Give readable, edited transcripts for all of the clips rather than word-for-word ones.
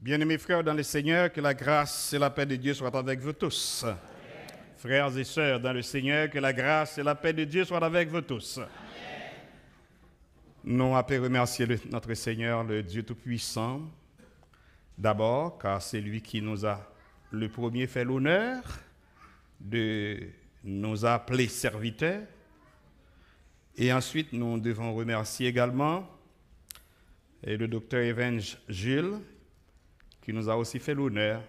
Bien-aimés frères dans le Seigneur, que la grâce et la paix de Dieu soient avec vous tous. Amen. Frères et sœurs dans le Seigneur, que la grâce et la paix de Dieu soient avec vous tous. Amen. Nous appelons remercier notre Seigneur, le Dieu Tout-Puissant, d'abord, car c'est lui qui nous a le premier fait l'honneur de nous appeler serviteurs. Et ensuite, nous devons remercier également le docteur Evan Gilles, qui nous a aussi fait l'honneur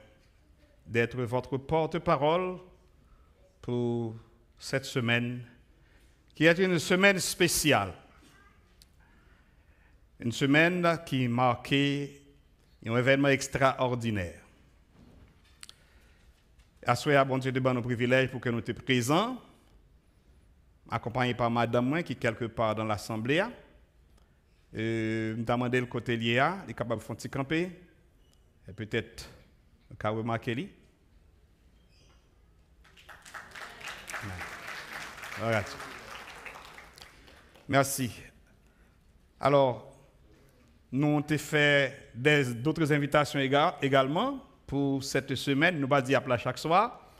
d'être votre porte-parole pour cette semaine, qui est une semaine spéciale. Une semaine qui marquait un événement extraordinaire. À ce bon Dieu de nos privilèges pour que nous soyons présents, accompagnés par madame qui est quelque part dans l'assemblée. Nous demandé le côté lié, il est capable de faire un petit camper. Et peut-être Karima Kelly. Voilà. Merci. Alors, nous avons fait d'autres invitations également pour cette semaine. Nous ne pas dire à chaque soir,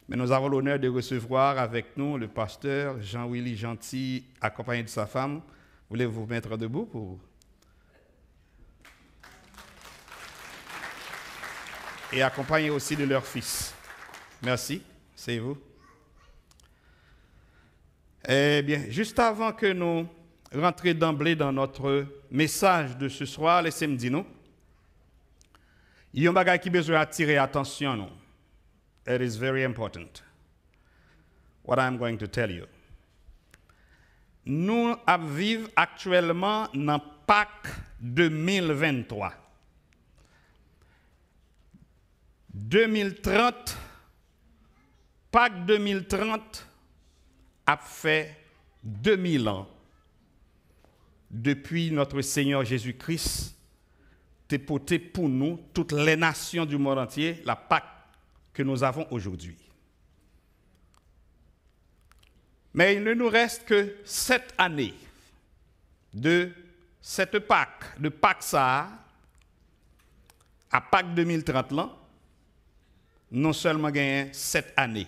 mais nous avons l'honneur de recevoir avec nous le pasteur Jean-Willy Gentil, accompagné de sa femme. Voulez-vous vous mettre debout pour... Et accompagné aussi de leur fils. Merci, c'est vous. Eh bien, juste avant que nous rentrions d'emblée dans notre message de ce soir, laissez-moi dire nous, il y a un bagage qui a besoin d'attirer l'attention. Nous. It is very important. What I'm going to tell you. Nous vivons actuellement dans Pâques 2023. 2030, Pâques 2030 a fait 2000 ans depuis notre Seigneur Jésus-Christ a porté pour nous, toutes les nations du monde entier, la Pâques que nous avons aujourd'hui. Mais il ne nous reste que 7 années de cette Pâques, de Pâques ça, à Pâques 2030 là, non seulement gagné 7 années.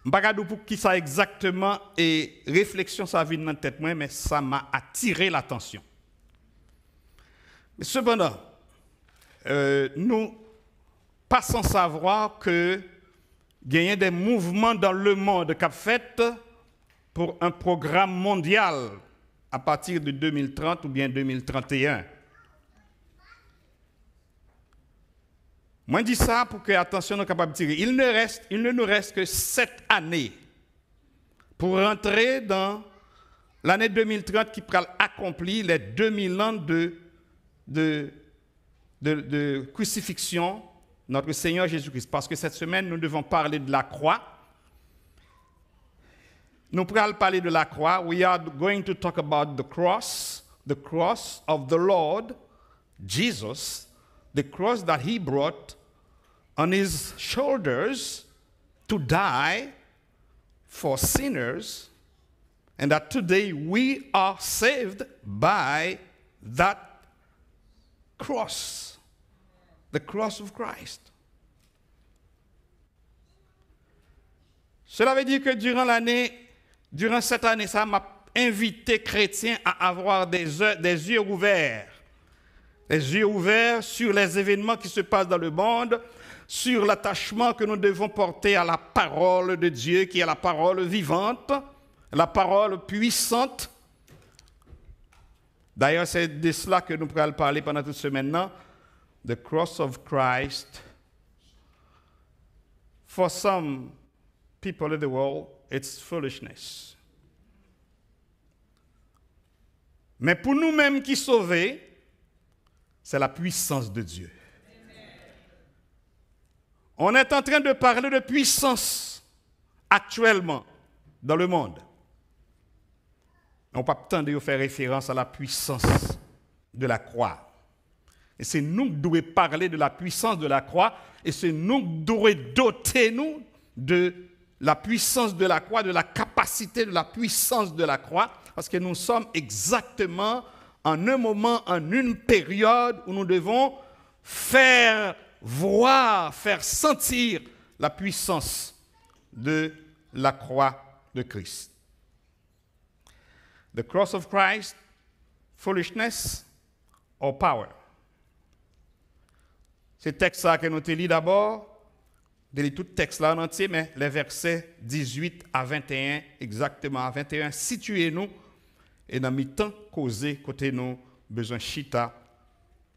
Je ne sais pas pour qui ça exactement et réflexion ça vient dans la tête moi, mais ça m'a attiré l'attention. Mais cependant, nous passons à savoir que il y a des mouvements dans le monde qui ont fait pour un programme mondial à partir de 2030 ou bien 2031. Moi, je dis ça pour que, attention, nous soyons capables de tirer. Il ne nous reste que 7 années pour rentrer dans l'année 2030 qui pourra accomplir les 2000 ans de crucifixion de notre Seigneur Jésus-Christ. Parce que cette semaine, nous devons parler de la croix. Nous pourrons parler de la croix. We are going to talk about the cross of the Lord Jesus, the cross that he brought on his shoulders to die for sinners, and that today we are saved by that cross, the cross of Christ. Cela veut dire que durant cette année, ça m'a invité chrétiens à avoir des yeux ouverts. Les yeux ouverts sur les événements qui se passent dans le monde, sur l'attachement que nous devons porter à la parole de Dieu, qui est la parole vivante, la parole puissante. D'ailleurs, c'est de cela que nous pourrons parler pendant toute semaine. The cross of Christ. For some people in the world, it's foolishness. Mais pour nous-mêmes qui sauvés, c'est la puissance de Dieu. Amen. On est en train de parler de puissance actuellement dans le monde. On ne peut pas attendre de faire référence à la puissance de la croix. Et c'est nous qui devons parler de la puissance de la croix, et c'est nous qui devons doter nous de la puissance de la croix, de la capacité de la puissance de la croix, parce que nous sommes exactement en un moment, en une période où nous devons faire voir, faire sentir la puissance de la croix de Christ. The cross of Christ, foolishness or power. C'est le texte que nous te lis d'abord. Je lis tout le texte là en entier, mais les versets 18 à 21, exactement à 21, situez-nous et dans le temps causé côté nous, besoin chita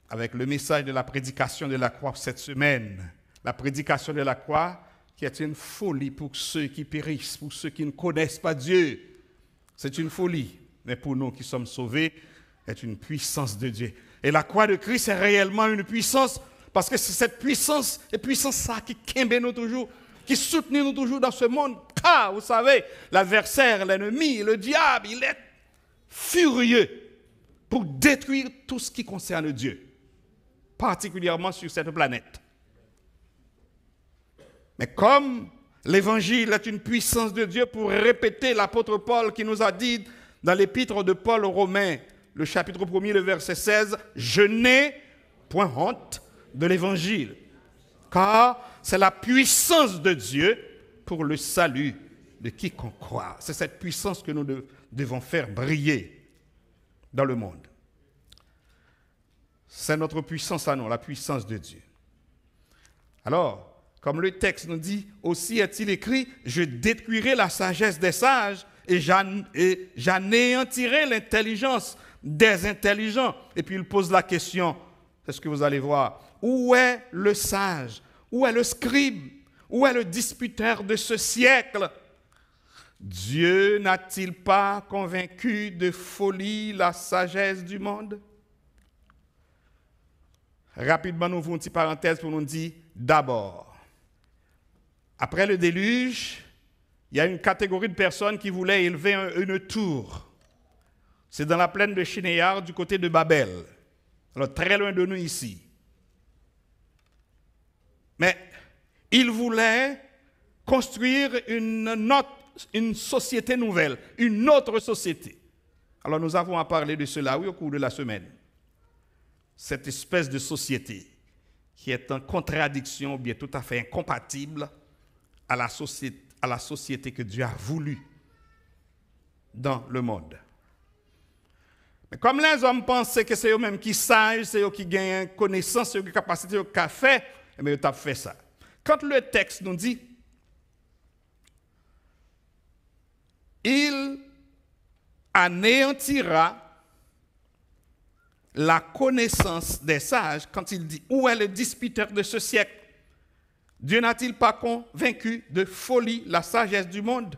avec le message de la prédication de la croix cette semaine. La prédication de la croix qui est une folie pour ceux qui périssent, pour ceux qui ne connaissent pas Dieu. C'est une folie, mais pour nous qui sommes sauvés, c'est une puissance de Dieu. Et la croix de Christ est réellement une puissance. Parce que c'est cette puissance, et puissance ça qui kembe nous toujours, qui soutient nous toujours dans ce monde. Car, vous savez, l'adversaire, l'ennemi, le diable, il est furieux pour détruire tout ce qui concerne Dieu, particulièrement sur cette planète. Mais comme l'évangile est une puissance de Dieu, pour répéter l'apôtre Paul qui nous a dit dans l'épître de Paul aux Romains, le chapitre 1er, le verset 16, « Je n'ai point honte de l'évangile, car c'est la puissance de Dieu pour le salut de quiconque croit. » C'est cette puissance que nous devons faire briller dans le monde. C'est notre puissance à nous, la puissance de Dieu. Alors, comme le texte nous dit, aussi est-il écrit, « Je détruirai la sagesse des sages et j'anéantirai l'intelligence des intelligents. » Et puis il pose la question, c'est ce que vous allez voir. Où est le sage? Où est le scribe? Où est le disputeur de ce siècle? Dieu n'a-t-il pas convaincu de folie la sagesse du monde? Rapidement, nous ouvrons une petite parenthèse pour nous dire d'abord. Après le déluge, il y a une catégorie de personnes qui voulaient élever une tour. C'est dans la plaine de Shinéar, du côté de Babel. Alors, très loin de nous ici. Mais il voulait construire une société nouvelle, une autre société. Alors nous avons à parler de cela, oui, au cours de la semaine. Cette espèce de société qui est en contradiction, ou bien tout à fait incompatible à la société que Dieu a voulu dans le monde. Mais comme les hommes pensaient que c'est eux-mêmes qui sages, c'est eux qui gagnent connaissance, c'est eux qui ont capacité, c'est eux qui ont fait, eh bien, ils ont fait ça. Quand le texte nous dit, il anéantira la connaissance des sages, quand il dit, où est le disputeur de ce siècle? Dieu n'a-t-il pas convaincu de folie la sagesse du monde?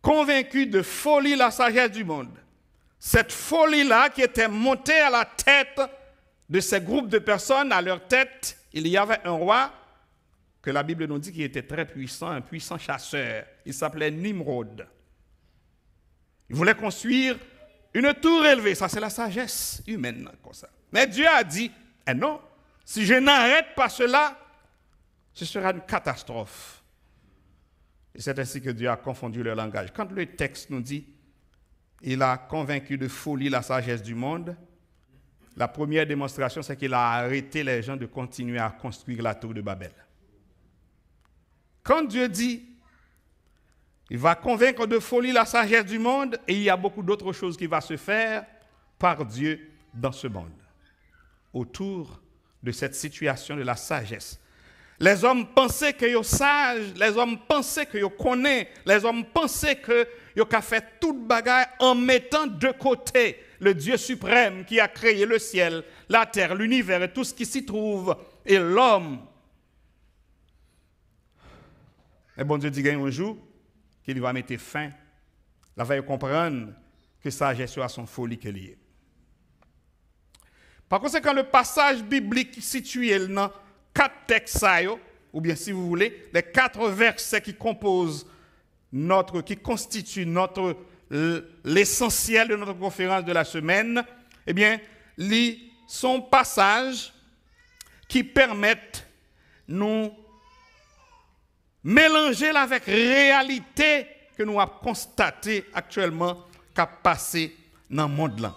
Convaincu de folie la sagesse du monde. Cette folie-là qui était montée à la tête de ces groupes de personnes, à leur tête, il y avait un roi que la Bible nous dit qu'il était très puissant, un puissant chasseur. Il s'appelait Nimrod. Il voulait construire une tour élevée. Ça, c'est la sagesse humaine. Comme ça. Mais Dieu a dit, eh non, si je n'arrête pas cela, ce sera une catastrophe. Et c'est ainsi que Dieu a confondu leur langage. Quand le texte nous dit, il a convaincu de folie la sagesse du monde, la première démonstration, c'est qu'il a arrêté les gens de continuer à construire la tour de Babel. Quand Dieu dit, il va convaincre de folie la sagesse du monde, et il y a beaucoup d'autres choses qui vont se faire par Dieu dans ce monde, autour de cette situation de la sagesse. Les hommes pensaient que ils sont sages, les hommes pensaient que ils connaissent, les hommes pensaient que ils ont fait toute bagaille en mettant de côté le Dieu suprême qui a créé le ciel, la terre, l'univers et tout ce qui s'y trouve, et l'homme. Et bon Dieu dit un jour qu'il va mettre fin, là va comprendre que sagesse soit son folie qu'elle est. Par conséquent, le passage biblique situé dans 4 textes, ou bien si vous voulez, les 4 versets qui composent qui constituent l'essentiel de notre conférence de la semaine, eh bien, sont passages qui permettent nous mélanger avec réalité que nous avons constatée actuellement qu'a passé dans le monde là.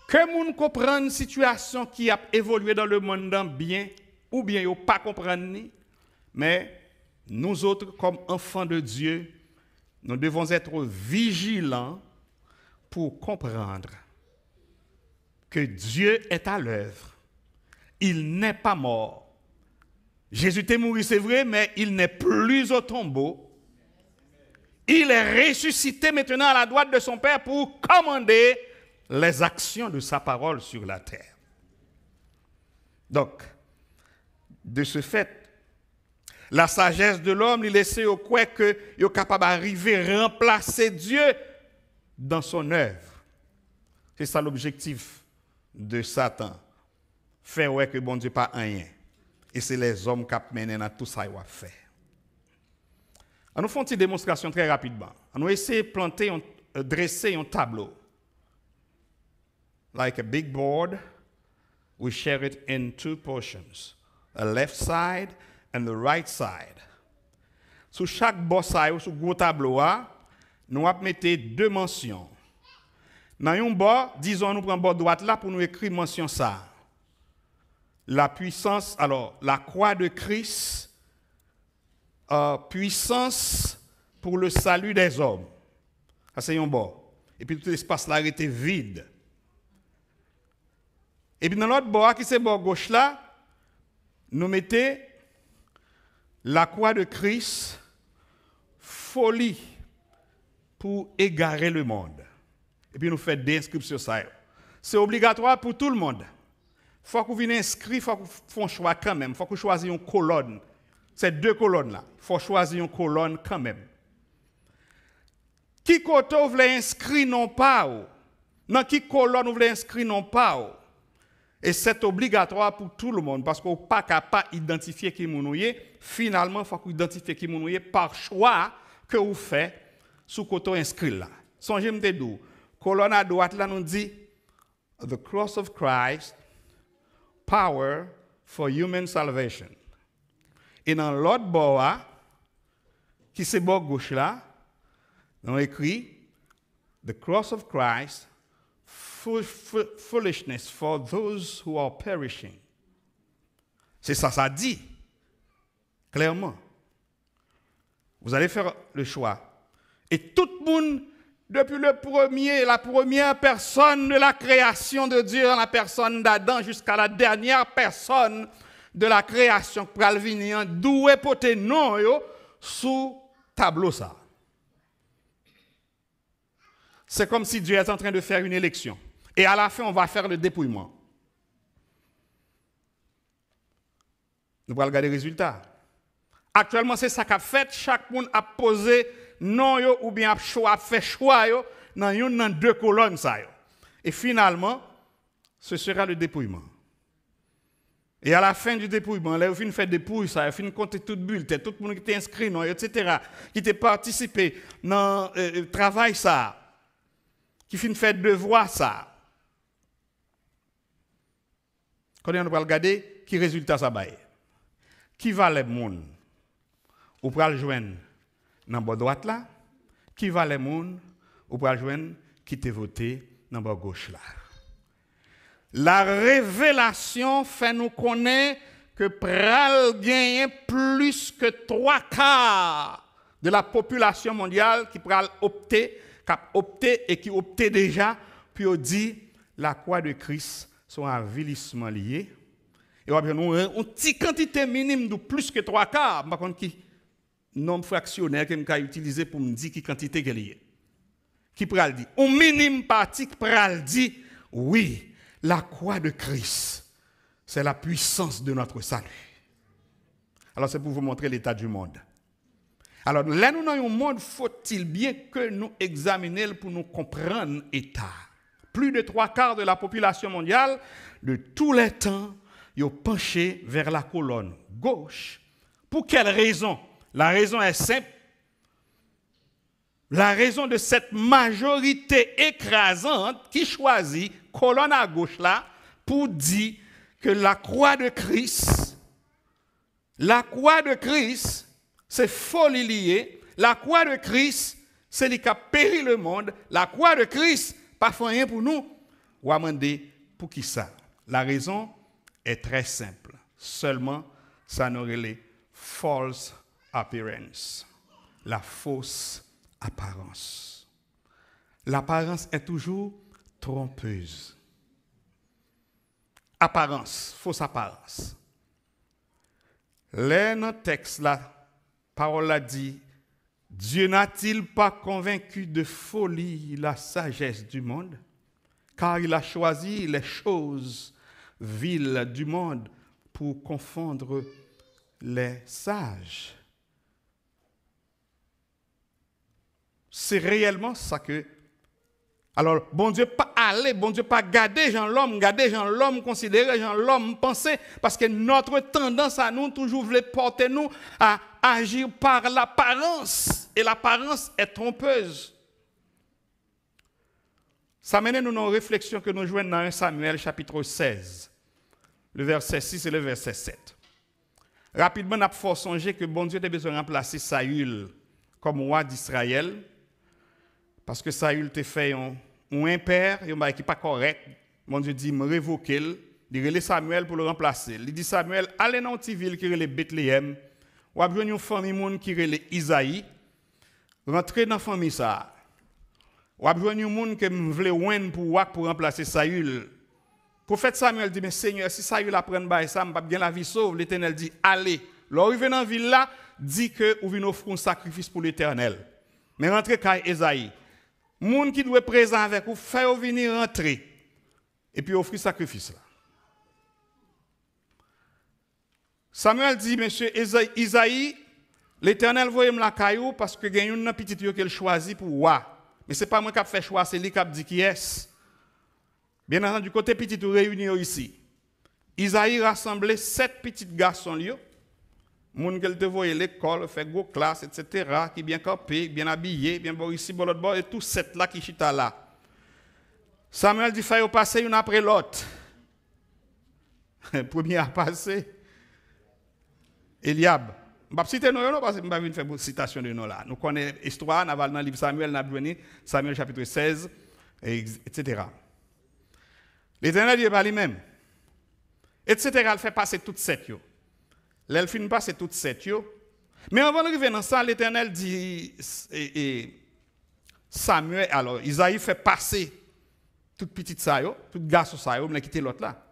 Que moun comprenne situation qui a évolué dans le monde là bien ou bien yo pas comprendre ni, mais nous autres comme enfants de Dieu, nous devons être vigilants pour comprendre que Dieu est à l'œuvre. Il n'est pas mort. Jésus est mort, c'est vrai, mais il n'est plus au tombeau. Il est ressuscité maintenant à la droite de son Père pour commander les actions de sa parole sur la terre. Donc, de ce fait, la sagesse de l'homme, il laisse au quoi que il est capable d'arriver à remplacer Dieu dans son œuvre. C'est ça l'objectif de Satan. Faire ouais que bon Dieu pas rien. Et c'est les hommes qui mènent dans tout ça qu'il va faire. On nous fait une petite démonstration très rapidement. On nous essaie de dresser un tableau. Like a big board, we share it in two portions. A left side and the right side. Sur chaque bord side, sur gros tableau, nous avons mis deux mentions. Dans un bord, disons, nous prenons le bord droite là pour nous écrire mention ça. La puissance, alors, la croix de Christ, puissance pour le salut des hommes. Ça, c'est un bord. Et puis tout l'espace là était vide. Et puis dans l'autre bord, qui c'est le bord gauche là, nous mettons la croix de Christ, folie pour égarer le monde. Et puis nous faisons des inscriptions sur ça. C'est obligatoire pour tout le monde. Il faut que vous veniez inscrire, il faut que vous fassiez un choix quand même. Il faut que vous choisissiez une colonne. C'est deux colonnes là. Il faut choisir une colonne quand même. Qui côté vous voulez inscrire non pas? Dans qui colonne vous voulez inscrire non pas? Et c'est obligatoire pour tout le monde parce qu'on n'est pas capable d'identifier qui vous êtes. Finalement, il faut que vous identifiez qui vous êtes par choix que vous faites sous côté inscrit là. Songez-moi de d'où. Colonne à droite là nous dit The cross of Christ, power for human salvation. Et dans l'autre bord, qui c'est bord gauche là, on écrit The cross of Christ, foolishness for those who are perishing. C'est ça, ça dit. Clairement. Vous allez faire le choix. Et tout le monde, depuis la première personne de la création de Dieu, la personne d'Adam, jusqu'à la dernière personne de la création, pour venir, d'où est porté non sous tableau ça. C'est comme si Dieu est en train de faire une élection. Et à la fin, on va faire le dépouillement. Nous allons regarder les résultats. Actuellement, c'est ça qu'a fait. Chaque monde a posé non ou bien a fait choix dans deux colonnes. Ça, et finalement, ce sera le dépouillement. Et à la fin du dépouillement, là, vous fait dépouiller ça, vous compter toute bulletin, tout le monde qui est inscrit, etc., qui a participé dans le travail, ça, qui fait devoir, ça. Quand on va regarder, qui résultat ça va. Qui va les monde? Ou pour le joindre dans le bord droite là? Qui va les monde? Ou pour le joindre qui t'a voté dans le bord gauche là? La révélation fait nous connaître que pral gagne plus que 3/4 de la population mondiale qui pral opter et qui optait déjà, puis on dit la croix de Christ sont avilissement lié. Et on a une petite quantité minime de plus que 3/4, par contre qui nombre fractionnaire que m'a utilisé pour me dire qui quantité qu'elle est. Qui pral dit, un minime partie qui pral dit oui. La croix de Christ, c'est la puissance de notre salut. Alors, c'est pour vous montrer l'état du monde. Alors, là, nous, dans un monde, faut-il bien que nous examinions pour nous comprendre l'état. Plus de 3/4 de la population mondiale, de tous les temps, ils ont penché vers la colonne gauche. Pour quelle raison? La raison est simple. La raison de cette majorité écrasante qui choisit colonne à gauche là pour dire que la croix de Christ, c'est folie liée. La croix de Christ, C'est lui qui a péri le monde, la croix de Christ, pas fait rien pour nous. Ou a demandé pour qui ça? La raison est très simple. Seulement, ça nous relève false appearance. La fausse apparence. L'apparence est toujours trompeuse. Apparence, fausse apparence. Là, dans le texte, la parole a dit, Dieu n'a-t-il pas convaincu de folie la sagesse du monde, car il a choisi les choses viles du monde pour confondre les sages. C'est réellement ça que... Alors, bon Dieu pas aller, bon Dieu pas garder l'homme considérer, l'homme penser, parce que notre tendance à nous, toujours voulait porter nous à agir par l'apparence, et l'apparence est trompeuse. Ça mène nous dans une réflexion que nous jouons dans 1 Samuel chapitre 16, le verset 6 et le verset 7. Rapidement, nous avons songer que bon Dieu a besoin de remplacer Saül comme roi d'Israël, parce que Saül t'a fait un impère, qui n'est pas correct. Mon Dieu dit, me révoquer, il relève Samuel pour le remplacer. Il dit, Samuel, allez dans une petite ville qui relève Bethléem, ou a besoin d'une famille qui relève Isaïe, rentrez dans la famille ça. Ou a besoin d'un monde qui veut ouen pour remplacer Saül. Le prophète Samuel dit, mais Seigneur, si Saül apprend par ça, je ne vais pas bien la vie sauve. L'Éternel dit, allez. Lorsqu'il dans la ville là, dit que vous venez offrir un sacrifice pour l'Éternel. Mais rentrez quand Isaïe. Moun qui doit être présent avec vous, fait venir rentrer. Et puis offrir sacrifice là. Samuel dit, monsieur Isaïe, l'Éternel voyait me la caillou parce que il y a une petite yo qu'elle choisit pour roi. Mais ce n'est pas moi qui a fait choix, c'est lui qui a dit qui est. Bien entendu, côté petit réuni ici. Isaïe rassemblait 7 petits garçons liyo. Moun qu'elle te voyait l'école, fait gros classe, etc., qui bien campé, bien habillé, bien bon ici, bon l'autre bord, et tous 7 là qui chita là. Samuel dit, faut passer une après l'autre. Premier à passer, Eliab. Je ne vais pas citer nos noms parce que je ne vais pas faire une citation de nos là. Nous connaissons l'histoire, nous avons dans le livre Samuel, nous avons Samuel chapitre 16, etc. L'Éternel dit par lui-même, etc., elle fait passer toutes 7 yo. L'elle finit passer toutes 7 yo. Mais avant d'arriver dans ça, l'Éternel dit, Samuel, alors Isaïe fait passer toute petite ça yo, tout garçon ça yo, mais quitter l'autre là.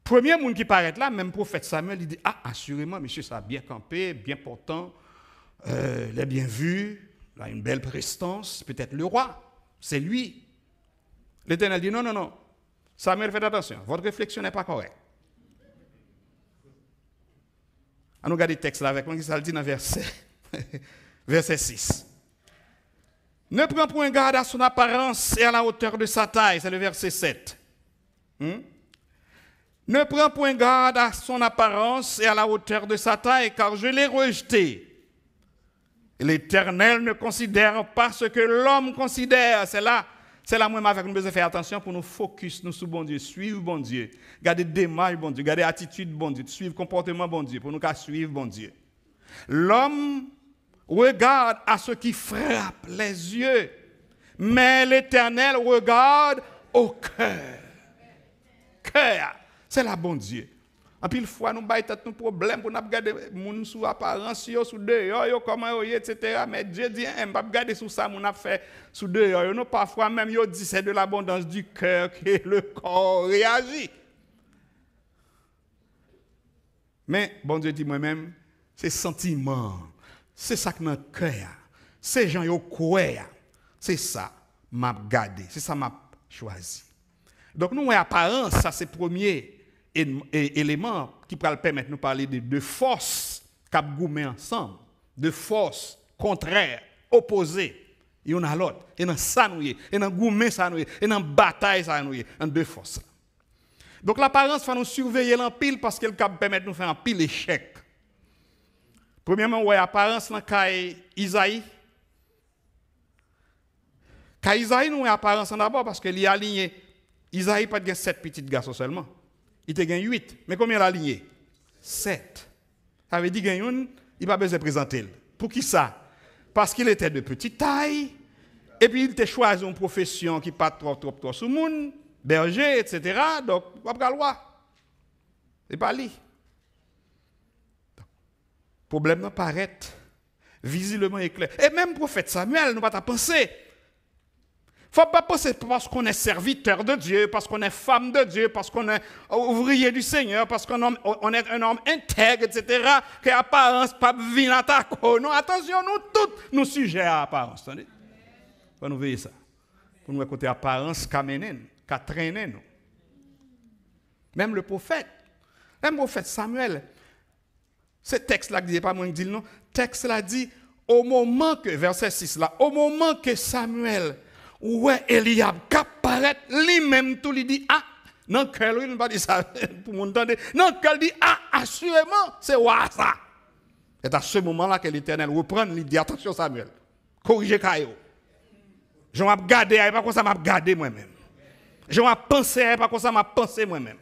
Premier monde qui paraît là, même prophète Samuel, il dit, ah, assurément, monsieur, ça a bien campé, bien portant, il est bien vu, il a une belle prestance, peut-être le roi, c'est lui. L'Éternel dit, non, non, non, Samuel, faites attention, votre réflexion n'est pas correcte. On regarde le texte là avec moi, qui ça le dit dans verset 6. Ne prends point garde à son apparence et à la hauteur de sa taille, c'est le verset 7. Ne prends point garde à son apparence et à la hauteur de sa taille, car je l'ai rejeté. L'Éternel ne considère pas ce que l'homme considère. C'est là moi avec nous besoin faire attention pour nous focus nous sur bon Dieu, suivre bon Dieu, garder démarche bon Dieu, garder attitude bon Dieu, suivre comportement bon Dieu, pour nous suivre bon Dieu. L'homme regarde à ce qui frappe les yeux, mais l'Éternel regarde au cœur. Cœur. C'est la bon Dieu. En pile fois, nous avons nos problèmes pour nous regarder les gens sous apparence, sous dehors, comment etc. Mais Dieu dit, je ne vais pas regarder sous ça, nous avons fait sous dehors. Nous parfois même, il dit c'est de l'abondance du cœur que le corps réagit. Mais bon Dieu dit moi-même, c'est sentiment, c'est ça que notre cœur, c'est gens qui croient, c'est ça m'a gardé, c'est ça m'a choisi. Donc nous, apparence, ça c'est le premier élément qui peut permettre de nous parler de deux forces qui goûtent ensemble, de forces contraires, opposées, l'une à l'autre, et dans ça nous, et dans goût ça nous, et dans bataille ça nous, en deux forces. Donc l'apparence faut nous surveiller l'empile parce qu'elle peut permettre de nous faire un pile échec. Premièrement, ouais, apparence dans Isaïe. Isaïe nous apparence d'abord parce qu'il est aligné. Isaïe pas de 7 petits garçons seulement. Il te gagne 8. Mais combien il a aligné? 7. Ça veut dire qu'il y a une, il n'a pas besoin de présenter. Pour qui ça? parce qu'il était de petite taille, et puis il t'a choisi une profession qui n'est pas trop sur le monde, berger, etc. Donc, on va pas le voir. C'est pas lui. Le problème n'a pas visiblement éclair. Et même prophète Samuel, nous pas ta penser. Il ne faut pas penser parce qu'on est serviteur de Dieu, parce qu'on est femme de Dieu, parce qu'on est ouvrier du Seigneur, parce qu'on est un homme intègre, etc., que l'apparence pas vient à ta cause. Non, attention, nous tous, nous sujets à l'apparence. Attendez. Pour nous veiller ça. Pour nous écouter l'apparence qu'a mené, qu'a traîné nous. Même le prophète Samuel, ce texte-là, qui dit pas moi qui dit non, texte là dit, au moment que, verset 6 là, au moment que Samuel, ouais, Eliab, apparaît, lui-même tout lui dit, ah, non, quel il ne pas dire ça pour m'entendre, non, quel dit, ah, assurément, c'est ouais ça. C'est à ce moment-là que l'Éternel reprend, il dit, attention Samuel, corrigez Kayo. Je vais regarder, pas comme ça m'a regardé moi-même. Je vais penser, pas comme ça m'a pensé moi-même.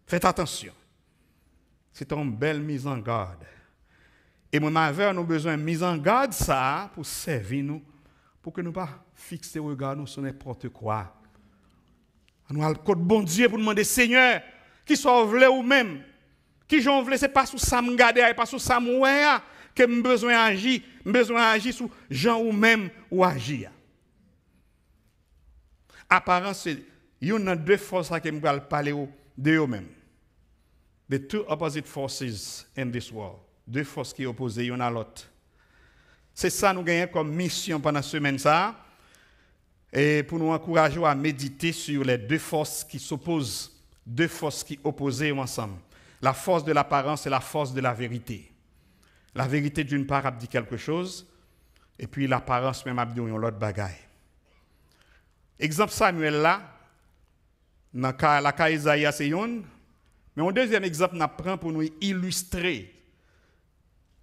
Faites attention. C'est une belle mise en garde. Et moi, nous avons besoin de mise en garde ça pour servir nous, pour que nous ne pas fixer le regard sur n'importe quoi. Nous avons le code bon Dieu pour demander Seigneur, qui soit voulu ou même, qui j'en voulu, ce n'est pas sous ça me garder, pas sous ça me voir, que j'ai besoin d'agir, sur gens ou même ou agir. Apparence, il y a deux forces que je vais parler de eux-mêmes. The two opposite forces in this world. Deux forces qui sont opposées l'une à l'autre. C'est ça que nous gagnons comme mission pendant cette semaine. Et pour nous encourager à méditer sur les deux forces qui s'opposent, deux forces qui opposent ensemble. La force de l'apparence et la force de la vérité. La vérité d'une part a dit quelque chose, et puis l'apparence même a dit l'autre bagaille. Exemple Samuel là, dans la cas Isaïe c'est une, mais un deuxième exemple nous prend pour nous illustrer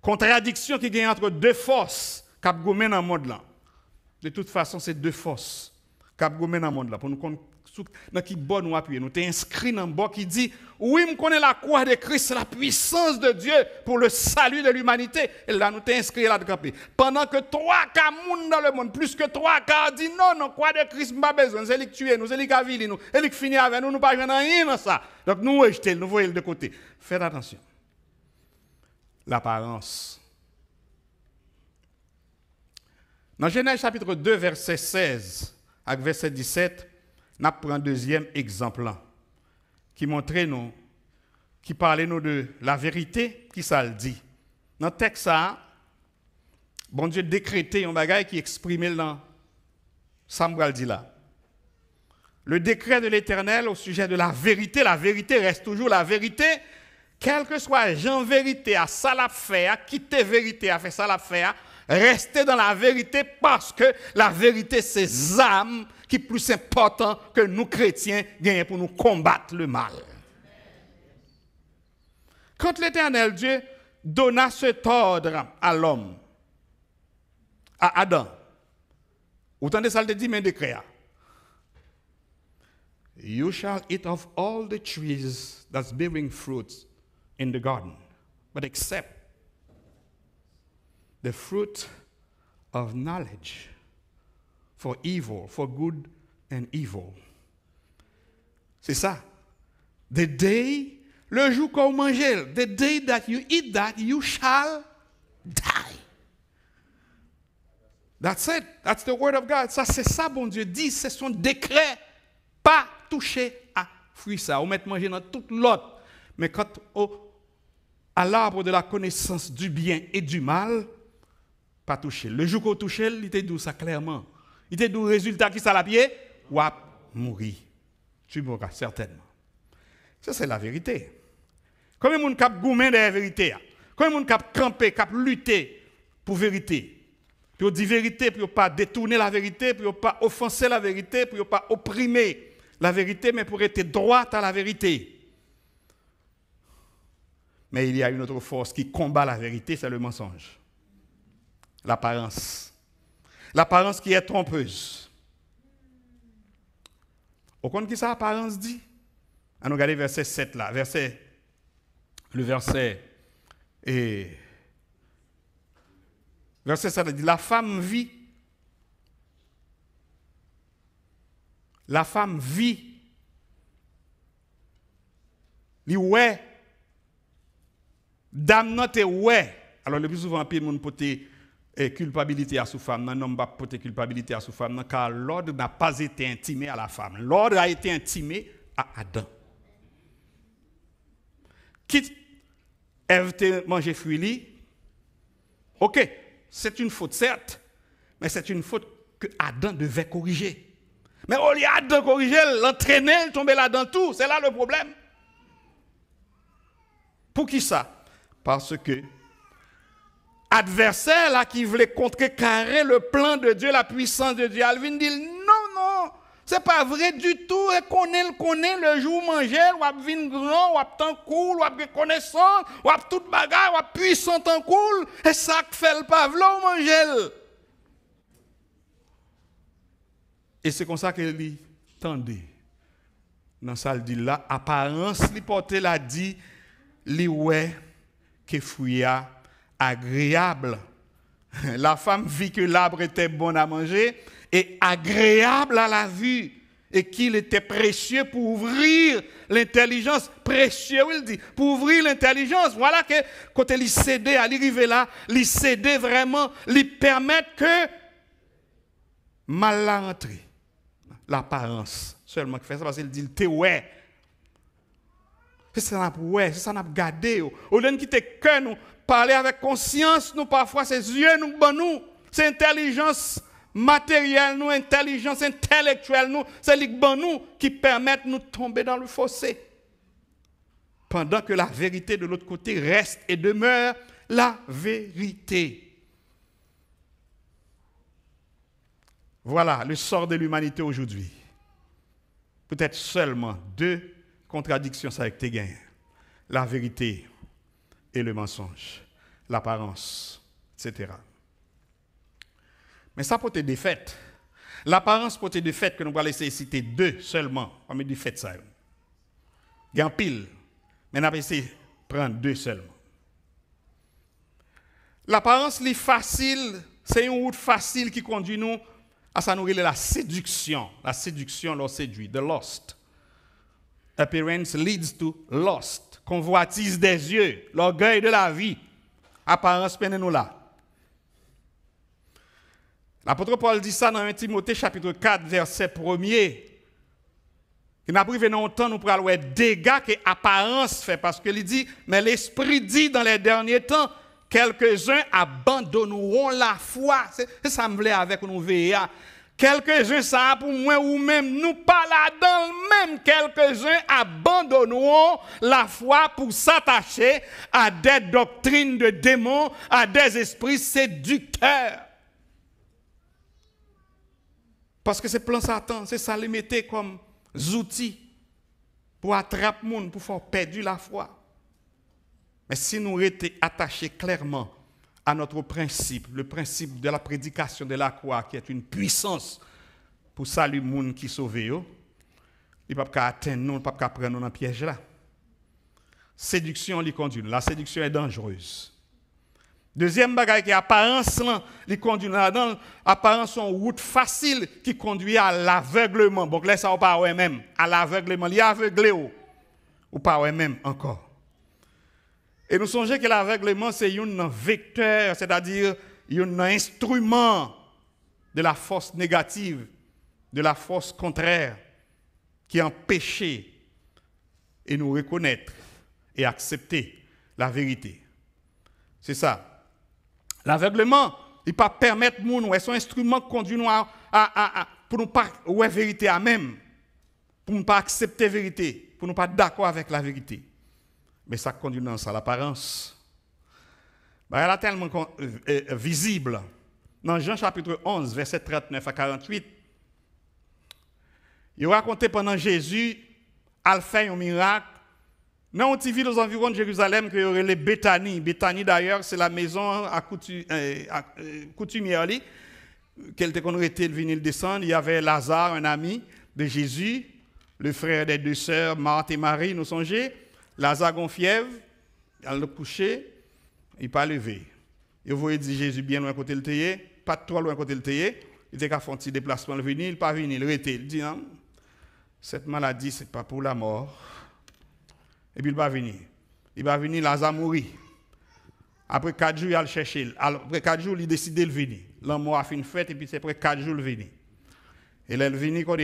contradiction qui gagne entre deux forces qui gommé dans le monde là. De toute façon, c'est deux forces qui gommé dans le monde là pour nous dans qui bon nous appuyer. Nous t'es inscrit dans le bon qui dit oui, me connais la croix de Christ, la puissance de Dieu pour le salut de l'humanité. Et là nous t'es inscrit là de camper. Pendant que trois cas monde dans le monde, plus que trois cas dit non, croix de Christ pas besoin, c'est lui qui tue nous, c'est lui qui vili nous, c'est lui qui finit avec nous, nous pas rien dans ça. Donc nous rejeter, nous voyons de côté. Faites attention. L'apparence. Dans Genèse chapitre 2, verset 16 à verset 17, nous prenons un deuxième exemple là, qui montre nous, qui parle nous de la vérité, qui ça le dit. Dans le texte, bon Dieu décrété un bagage qui exprime dans Samuel dit là. Le décret de l'Éternel au sujet de la vérité reste toujours la vérité, quel que soit Jean vérité, à ça l'a fait, à quitter vérité, à faire ça l'a fait, rester dans la vérité parce que la vérité c'est âme qui est plus important que nous chrétiens gagnons pour nous combattre le mal. Quand l'Éternel Dieu donna cet ordre à l'homme, à Adam, autant de ça le dit mais décret. You shall eat of all the trees that's bearing fruits in the garden, but except the fruit of knowledge for evil, for good and evil. C'est ça. The day, le jour qu'on mange, the day that you eat that, you shall die. That's it. That's the word of God. Ça, c'est ça, bon Dieu dit, c'est son décret. Pas toucher à fruit ça, ou mettre manger dans toute l'autre. Mais quand à l'arbre de la connaissance du bien et du mal, pas toucher. Le jour qu'on touche, il te dit ça clairement. Il te dit le résultat qui ça la pied, ou à mourir. Tu mourras certainement. Ça c'est la vérité. Combien de monde cap gourmand de la vérité? Combien de monde cap camper, cap lutter pour vérité? Pour dire vérité, pour pas détourner la vérité, pour pas offenser la vérité, pour pas opprimer la vérité, mais pour être droite à la vérité. Mais il y a une autre force qui combat la vérité, c'est le mensonge. L'apparence. L'apparence qui est trompeuse. Au compte qui ça apparence dit? On regarde verset 7 là, le verset Verset 7 dit, la femme vit. La femme vit. Li ouais. Dame nan te ouais. Alors le plus souvent, il y a des gens culpabilité à sous femme, non, non, pas porter culpabilité à sous femme, non, car l'ordre n'a pas été intimé à la femme. L'ordre a été intimé à Adam. Quitte Ève te manger fruit, ok, c'est une faute certes, mais c'est une faute que Adam devait corriger. Mais au lieu d'Adam corriger, l'entraîner, tomber là dans tout, c'est là le problème. Pour qui ça? Parce que adversaire là qui voulait contrecarrer le plan de Dieu, la puissance de Dieu, Alvin dit non, c'est pas vrai du tout. Et connaît le jour manger, ou a vin grand, ou a tant cool, ou a reconnaissant, ou a toute bagarre, ou a puissant tant cool, et ça fait le pavlon manger. Et c'est comme ça qu'il dit, tendez. Dans ça, il dit là, apparence, li porte la dit, li ouais, que fruit agréable. La femme vit que l'arbre était bon à manger et agréable à la vue et qu'il était précieux pour ouvrir l'intelligence. Précieux, il dit, pour ouvrir l'intelligence. Voilà que quand il cédait, à l'arrivée là, il cédait vraiment, lui permettre que mal la rentrée. L'apparence seulement qui fait ça parce qu'il dit, t'es ouais. C'est ça n'a pas gardé. Au lieu de quitter cœur, nous parler avec conscience, nous parfois c'est yeux nous bon nous, c'est intelligence matérielle nous, intelligence intellectuelle nous, c'est les bon nous qui permettent nous de tomber dans le fossé. Pendant que la vérité de l'autre côté reste et demeure la vérité. Voilà le sort de l'humanité aujourd'hui. Peut-être seulement deux contradictions avec tes gains. La vérité et le mensonge. L'apparence, etc. Mais ça peut être des faits. L'apparence peut être des faits que nous allons essayer de citer deux seulement. On met des faits ça. Il y a un pile. Mais on va essayer de prendre deux seulement. L'apparence est facile. C'est une route facile qui conduit nous à ça nous la séduction. La séduction l'on séduit. The lust. Appearance leads to lust. Convoitise des yeux. L'orgueil de la vie. Apparence peine nous là. L'apôtre Paul dit ça dans 1 Timothée chapitre 4 verset 1er. Il n'a pas pris longtemps nous pour aller dégâts que apparence fait parce que il dit mais l'esprit dit dans les derniers temps quelques-uns abandonneront la foi. C'est ça me voulait avec nous veiller. Quelques-uns, ça pour moi ou même nous pas là-dedans, même quelques-uns abandonneront la foi pour s'attacher à des doctrines de démons, à des esprits séducteurs. Parce que c'est plan Satan, c'est ça les mettre comme outils pour attraper le monde, pour faire perdre la foi. Mais si nous étions attachés clairement à notre principe, le principe de la prédication de la croix, qui est une puissance pour saluer le monde qui sauve, il ne peut pas atteindre nous, il ne peut pas prendre nous dans le piège là. Séduction, lui conduit. La séduction est dangereuse. Deuxième bagaille qui est apparence, lui conduit là-dedans. Apparence, une route facile qui conduit à l'aveuglement. Donc là, ça ne pas même. À l'aveuglement, il est aveuglé ou pas même encore. Et nous songeons que l'aveuglement, c'est un vecteur, c'est-à-dire un instrument de la force négative, de la force contraire, qui empêche et nous reconnaître et accepter la vérité. C'est ça. L'aveuglement, il ne peut pas permettre nous, c'est un instrument qui conduit nous pour ne pas ouais vérité à même, pour ne pas accepter la vérité, pour ne pas être d'accord avec la vérité. Mais ça conduit dans ça, l'apparence. Elle est tellement visible. Dans Jean chapitre 11, verset 39 à 48, il racontait pendant Jésus, a fait un miracle. Dans une petite ville aux environs de Jérusalem, qu'il y aurait les Béthanie. Béthanie d'ailleurs, c'est la maison coutumière, qu'elle était qu'on était venu descendre. Il y avait Lazare, un ami de Jésus, le frère des deux sœurs, Marthe et Marie, nous songez. Lazare a fièvre, elle le couché, il n'a pas levé. Et vous dit Jésus bien loin côté le théier, pas trop loin côté le théier. Il était qu'à faire un petit déplacement, il venir, il pas venir, il était. Il dit non, cette maladie, ce n'est pas pour la mort. Et puis il va venir. Il va venir, Lazare mourir. Après 4 jours, il va le chercher. Après 4 jours, il décide de venir. L'amour a fait une fête et puis c'est après 4 jours, il vient. Et là, il vient quand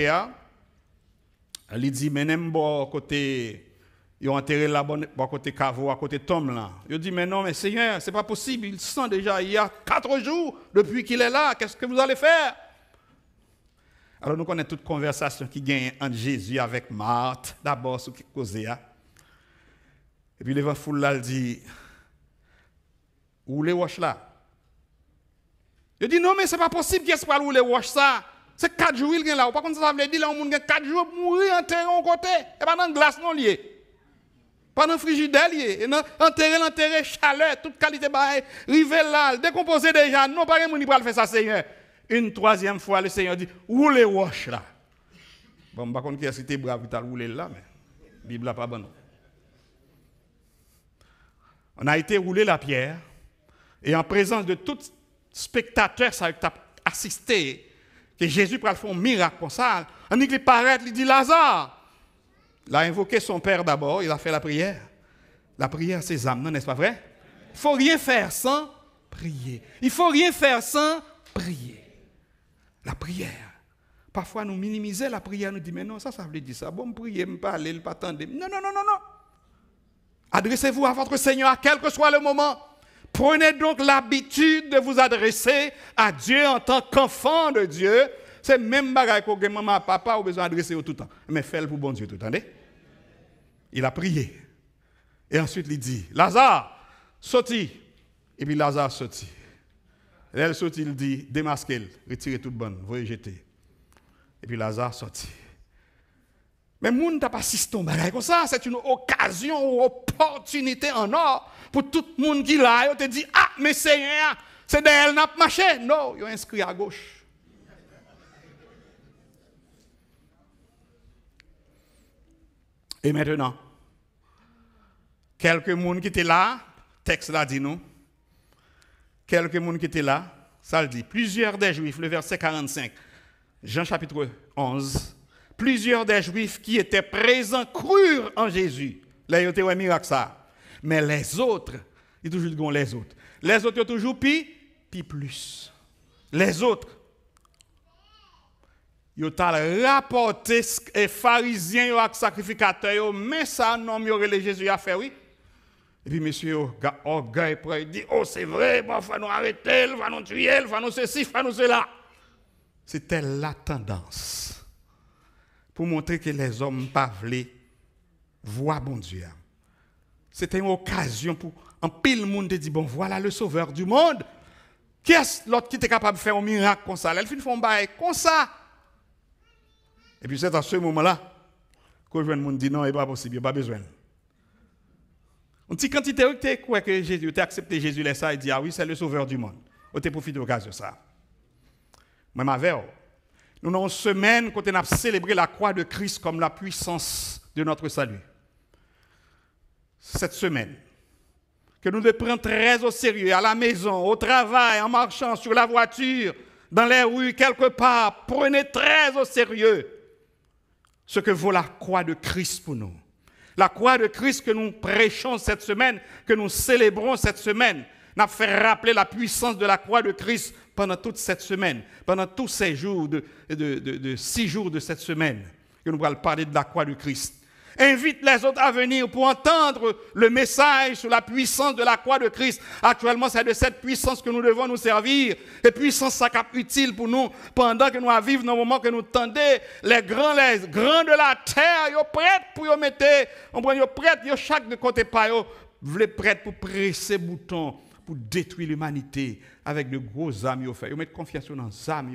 il dit, mais n'aime pas côté, ils ont enterré là bas côté caveau, à côté tombe là. Il dit, mais non, mais Seigneur, c'est pas possible. Il sent déjà, il y a 4 jours depuis qu'il est là. Qu'est-ce que vous allez faire? Alors nous connaissons toute conversation qui gagne entre Jésus avec Marthe, d'abord ce qui causait. Et puis le foule là, il dit, où les wash là? Il dit, non, mais c'est pas possible, qu'est-ce qu'il où les wash ça? C'est 4 jours il est là. Par contre, ça veut dire là, on a 4 jours pour mourir enterré en côté. Et pas dans la glace non lié. Pas dans le frigidaire lié. Enterré, chaleur, toute qualité bail, rivé là, décomposé déjà. Non, pas de monde qui faire ça, Seigneur. Une troisième fois, le Seigneur dit, où les wash là? Bon, par contre, qui a cité brave, qui a roulé là, mais la Bible n'a pas bon. On a été roulé la pierre, et en présence de tout spectateur, ça a assisté, que Jésus peut faire un miracle comme ça. On dit qu'il paraît, il dit Lazare. Il a invoqué son Père d'abord, il a fait la prière. La prière, c'est âmes, non, n'est-ce pas vrai? Il ne faut rien faire sans prier. Il ne faut rien faire sans prier. La prière. Parfois, nous minimisons la prière, nous disons, mais non, ça veut dire ça. Bon, prier, ne pas aller, ne pas attendre. Non. Adressez-vous à votre Seigneur, quel que soit le moment. Prenez donc l'habitude de vous adresser à Dieu en tant qu'enfant de Dieu. C'est même bagaille que maman, papa ont besoin d'adresser tout le temps. Mais faites-le pour bon Dieu, tout entendez? Il a prié. Et ensuite, il dit, Lazare, sorti. Et puis Lazare sorti. Et elle sorti, il dit, démasquez-le, retirez toute bonne, vous jeter. Et puis Lazare sorti. Mais moun n'a pas assisté au bagage comme ça, c'est une occasion ou opportunité en or pour tout le monde qui l'a, il te dit, ah, mais Seigneur, c'est d'elle n'a pas marché. Non, il est inscrit à gauche. Et maintenant, quelques monde qui étaient là, texte là dit nous, quelques monde qui étaient là, ça le dit, plusieurs des Juifs, le verset 45, Jean chapitre 11, plusieurs des Juifs qui étaient présents crurent en Jésus. Là, il y a eu un miracle ça. Mais les autres, ils toujours disent les autres. Les autres, ils ont toujours puis plus. Les autres, ils ont rapporté les pharisiens et sacrificateurs, mais ça, non, il y aurait Jésus à faire, oui. Et puis, monsieur, orgueil, il dit, oh, c'est vrai, il va nous arrêter, il va nous tuer, il va nous ceci, il va nous cela. C'était la tendance pour montrer que les hommes ne pas voulaient voir bon Dieu. C'était une occasion pour un pile monde de dire, bon, voilà le sauveur du monde. Qui est l'autre qui était capable de faire un miracle comme ça? Elle fait un bail comme ça. Et puis c'est à ce moment-là que le monde dit, non, il n'est pas possible, il n'y a pas besoin. On dit quand il était quoi que Jésus, tu as accepté Jésus, il dit, ah oui, c'est le sauveur du monde. On t'a profité de l'occasion de ça. Moi, ma veille, nous avons une semaine quand on a célébré la croix de Christ comme la puissance de notre salut. Cette semaine, que nous devons prendre très au sérieux, à la maison, au travail, en marchant sur la voiture, dans les rues, quelque part, prenez très au sérieux ce que vaut la croix de Christ pour nous. La croix de Christ que nous prêchons cette semaine, que nous célébrons cette semaine, n'a fait rappeler la puissance de la croix de Christ pendant toute cette semaine, pendant tous ces jours, de 6 jours de cette semaine, que nous allons parler de la croix de Christ. Invite les autres à venir pour entendre le message sur la puissance de la croix de Christ. Actuellement, c'est de cette puissance que nous devons nous servir. Et puissance, ça cap utile pour nous pendant que nous vivons dans le moment que nous tendons. Les grands de la terre, ils sont prêts pour y mettre. Ils sont prêts, chaque de côté pas, ils prêts pour presser bouton pour détruire l'humanité avec de gros âmes. Ils mettent confiance dans les âmes.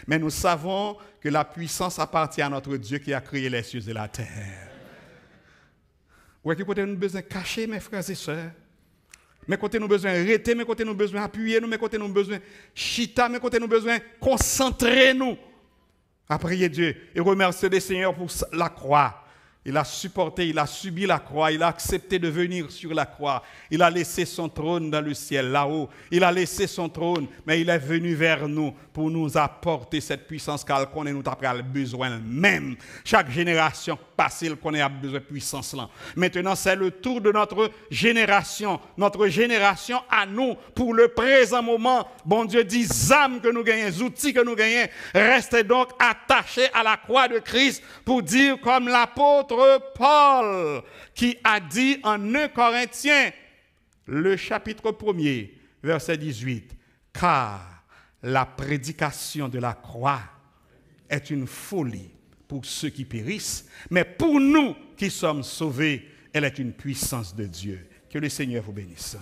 Mais nous savons que la puissance appartient à notre Dieu qui a créé les cieux et la terre. Ouais, côté nous besoin cacher, mes frères et sœurs. Mais côté nous besoin arrêter, mais côté nous besoin appuyer nous, mais côté nous besoin chita, mais côté nous besoin concentrer nous à prier Dieu et remercier le Seigneur pour la croix Il a supporté, il a subi la croix, il a accepté de venir sur la croix. Il a laissé son trône dans le ciel, là-haut. Il a laissé son trône, mais il est venu vers nous pour nous apporter cette puissance qu'on nous a besoin même. Chaque génération passée, qu'on a besoin de puissance là. Maintenant, c'est le tour de notre génération à nous, pour le présent moment. Bon Dieu dit, âmes que nous gagnons, outils que nous gagnons, restez donc attachés à la croix de Christ pour dire comme l'apôtre Paul qui a dit en 1 Corinthiens, le chapitre 1er, verset 18, car la prédication de la croix est une folie pour ceux qui périssent, mais pour nous qui sommes sauvés, elle est une puissance de Dieu. Que le Seigneur vous bénisse.